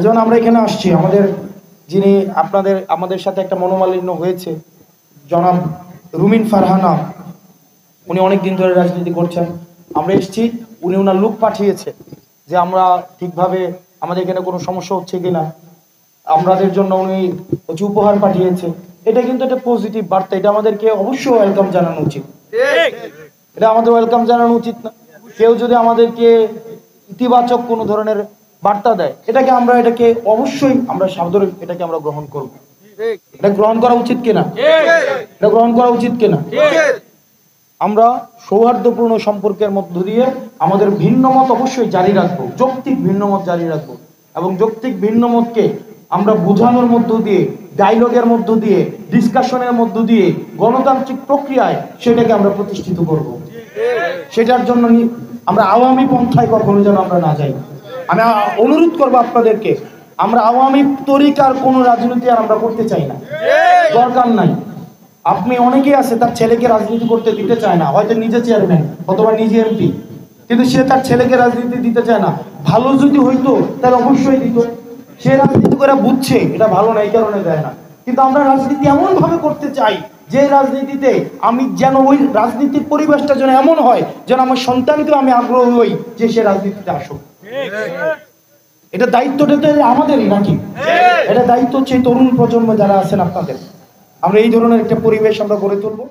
যেমন আমরা এখানে আসছি, আমাদের যিনি আমাদের সাথে একটা মনোমালিন্য হয়েছে, জনাব রুমিন ফারহানা, উনি অনেক দিন ধরে রাজনীতি করছেন। আমরা এসেছি, উনি ওনার লোক পাঠিয়েছে যে আমরা ঠিকভাবে আমাদের এখানে কোনো সমস্যা হচ্ছে কিনা, আমাদের জন্য উনি কিছু উপহার পাঠিয়েছে। এটা কিন্তু একটা পজিটিভ বার্তা, এটা আমাদেরকে অবশ্যই ওয়েলকাম জানানো উচিত। এটা আমাদের ওয়েলকাম জানানো উচিত না? কেউ যদি আমাদেরকে ইতিবাচক কোনো ধরনের বার্তা দেয়, এটাকে অবশ্যই আমরা সাদরে এটাকে আমরা গ্রহণ করব। এটা গ্রহণ করা উচিত কিনা? এটা গ্রহণ করা উচিত কিনা? আমরা সৌহার্দ্যপূর্ণ সম্পর্কের মধ্য দিয়ে আমাদের ভিন্ন মত অবশ্যই জারি রাখবো, যৌক্তিক ভিন্ন মত জারি রাখবো, এবং যৌক্তিক ভিন্ন মতকে আমরা বোঝানোর মধ্য দিয়ে, ডায়লগের মধ্য দিয়ে, ডিসকাশনের মধ্য দিয়ে, গণতান্ত্রিক প্রক্রিয়ায় সেটাকে আমরা প্রতিষ্ঠিত করব। সেটার জন্য আমরা আওয়ামী পন্থায় কখনো যেন আমরা না যাই। আমি অনুরোধ করবো আপনাদেরকে, আমরা আওয়ামী তরিকার কোনো রাজনীতি আর আমরা করতে চাই না, দরকার নাই। আপনি অনেকেই আছে তার ছেলেকে রাজনীতি করতে দিতে চায় না, হয়তো নিজে চেয়ারম্যান অথবা নিজে এমপি, কিন্তু সে তার ছেলেকে রাজনীতি দিতে চায় না। ভালো যদি হইতো তাহলে অবশ্যই দিত। সে রাজনীতি করে বুঝছে এটা ভালো না, এই কারণে দেয় না। কিন্তু আমরা রাজনীতি এমন ভাবে করতে চাই যে রাজনীতিতে আমি যেন ওই রাজনীতির পরিবেশটা যেন এমন হয় যেন আমার সন্তানকে আমি আগ্রহী হই যে সে রাজনীতিতে আসুক। এটা দায়িত্বটা তো আমাদেরই নাকি? এটা দায়িত্ব হচ্ছে তরুণ প্রজন্ম যারা আছেন আপনাদের। আমরা এই ধরনের একটা পরিবেশ আমরা গড়ে তুলবো।